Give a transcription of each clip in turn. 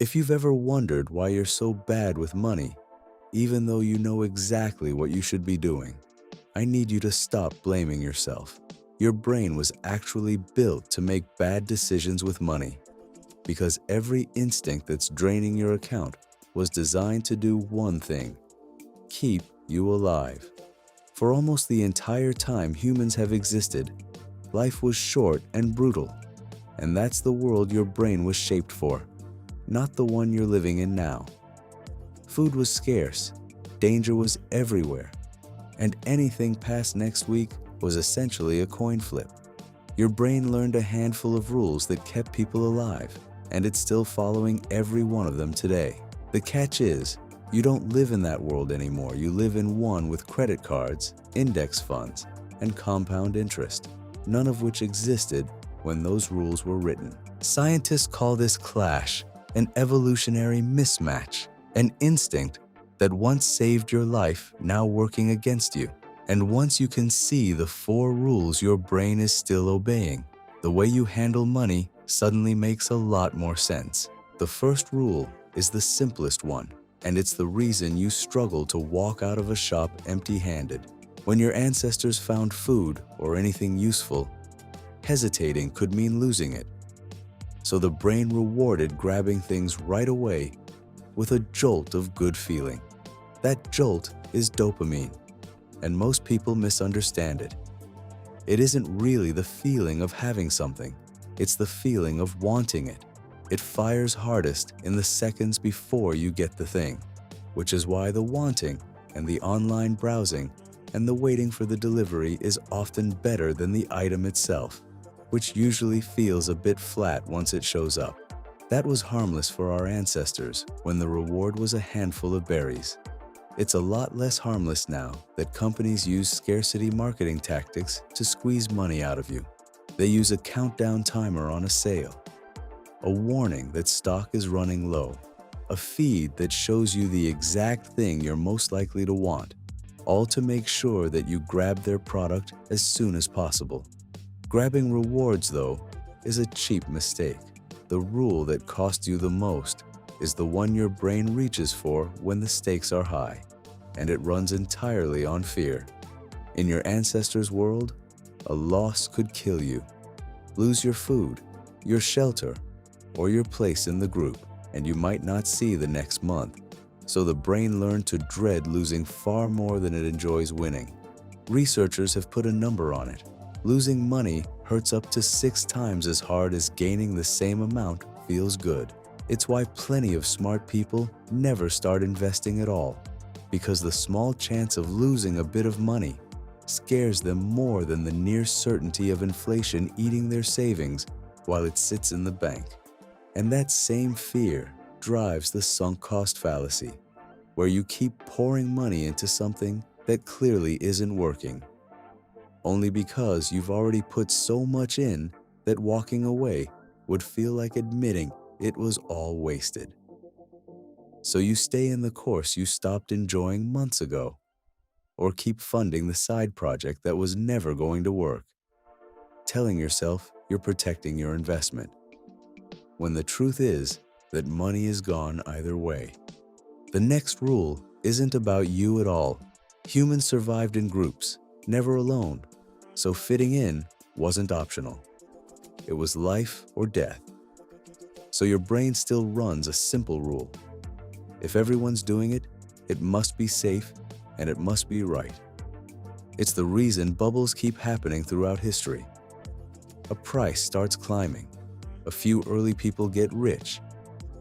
If you've ever wondered why you're so bad with money, even though you know exactly what you should be doing, I need you to stop blaming yourself. Your brain was actually built to make bad decisions with money because every instinct that's draining your account was designed to do one thing: keep you alive. For almost the entire time humans have existed, life was short and brutal, and that's the world your brain was shaped for, not the one you're living in now. Food was scarce, danger was everywhere, and anything past next week was essentially a coin flip. Your brain learned a handful of rules that kept people alive, and it's still following every one of them today. The catch is, you don't live in that world anymore. You live in one with credit cards, index funds, and compound interest, none of which existed when those rules were written. Scientists call this clash an evolutionary mismatch, an instinct that once saved your life now working against you. And once you can see the 4 rules your brain is still obeying, the way you handle money suddenly makes a lot more sense. The first rule is the simplest one, and it's the reason you struggle to walk out of a shop empty-handed. When your ancestors found food or anything useful, hesitating could mean losing it. So the brain rewarded grabbing things right away with a jolt of good feeling. That jolt is dopamine, and most people misunderstand it. It isn't really the feeling of having something, it's the feeling of wanting it. It fires hardest in the seconds before you get the thing, which is why the wanting and the online browsing and the waiting for the delivery is often better than the item itself, which usually feels a bit flat once it shows up. That was harmless for our ancestors when the reward was a handful of berries. It's a lot less harmless now that companies use scarcity marketing tactics to squeeze money out of you. They use a countdown timer on a sale, a warning that stock is running low, a feed that shows you the exact thing you're most likely to want, all to make sure that you grab their product as soon as possible. Grabbing rewards, though, is a cheap mistake. The rule that costs you the most is the one your brain reaches for when the stakes are high, and it runs entirely on fear. In your ancestors' world, a loss could kill you. Lose your food, your shelter, or your place in the group, and you might not see the next month. So the brain learned to dread losing far more than it enjoys winning. Researchers have put a number on it. Losing money hurts up to 6 times as hard as gaining the same amount feels good. It's why plenty of smart people never start investing at all, because the small chance of losing a bit of money scares them more than the near certainty of inflation eating their savings while it sits in the bank. And that same fear drives the sunk cost fallacy, where you keep pouring money into something that clearly isn't working, only because you've already put so much in that walking away would feel like admitting it was all wasted. So you stay in the course you stopped enjoying months ago, or keep funding the side project that was never going to work, telling yourself you're protecting your investment, when the truth is that money is gone either way. The next rule isn't about you at all. Humans survived in groups, never alone, so fitting in wasn't optional. It was life or death. So your brain still runs a simple rule. If everyone's doing it, it must be safe and it must be right. It's the reason bubbles keep happening throughout history. A price starts climbing. A few early people get rich.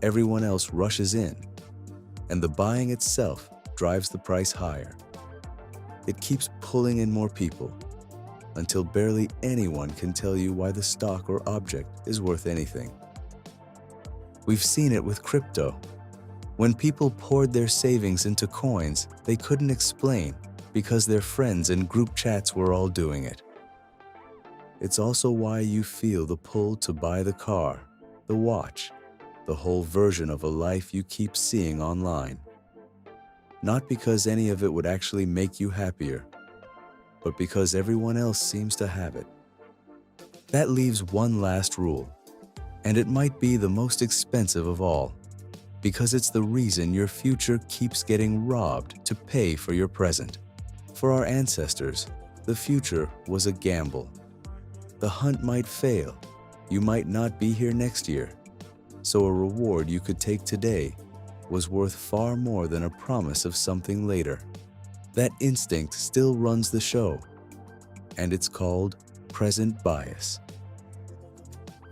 Everyone else rushes in. And the buying itself drives the price higher. It keeps pulling in more people until barely anyone can tell you why the stock or object is worth anything. We've seen it with crypto. When people poured their savings into coins, they couldn't explain because their friends and group chats were all doing it. It's also why you feel the pull to buy the car, the watch, the whole version of a life you keep seeing online. Not because any of it would actually make you happier, but because everyone else seems to have it. That leaves one last rule, and it might be the most expensive of all. because it's the reason your future keeps getting robbed to pay for your present. For our ancestors, the future was a gamble. The hunt might fail. You might not be here next year. So a reward you could take today was worth far more than a promise of something later. That instinct still runs the show, and it's called present bias.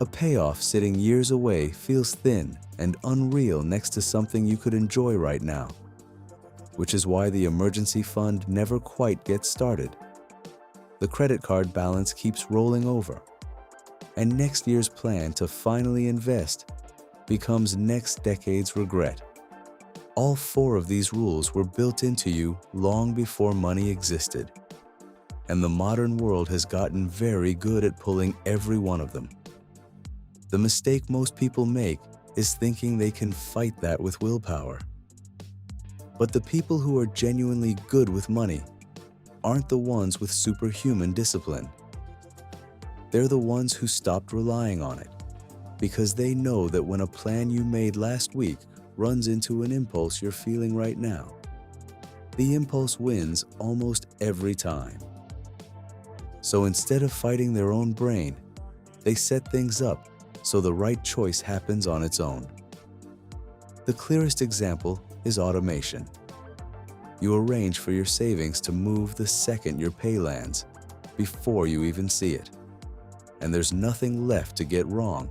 A payoff sitting years away feels thin and unreal next to something you could enjoy right now, which is why the emergency fund never quite gets started. The credit card balance keeps rolling over, and next year's plan to finally invest becomes next decade's regret. All four of these rules were built into you long before money existed, and the modern world has gotten very good at pulling every one of them. The mistake most people make is thinking they can fight that with willpower. But the people who are genuinely good with money aren't the ones with superhuman discipline. They're the ones who stopped relying on it, because they know that when a plan you made last week runs into an impulse you're feeling right now, the impulse wins almost every time. So instead of fighting their own brain, they set things up so the right choice happens on its own. The clearest example is automation. You arrange for your savings to move the second your pay lands, before you even see it. And there's nothing left to get wrong,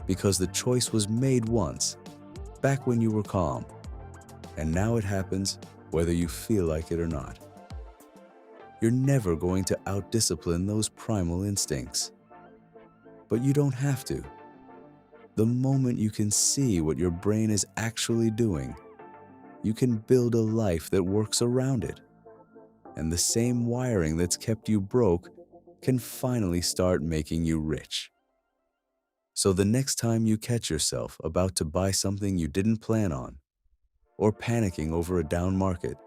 because the choice was made once, back when you were calm, and now it happens whether you feel like it or not. You're never going to out-discipline those primal instincts. But you don't have to. The moment you can see what your brain is actually doing, you can build a life that works around it. And the same wiring that's kept you broke can finally start making you rich. So the next time you catch yourself about to buy something you didn't plan on, or panicking over a down market,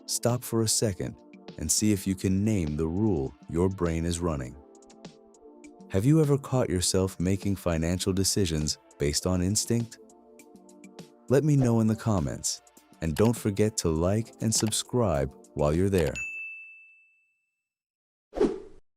stop for a second and see if you can name the rule your brain is running. Have you ever caught yourself making financial decisions based on instinct? Let me know in the comments, and don't forget to like and subscribe while you're there.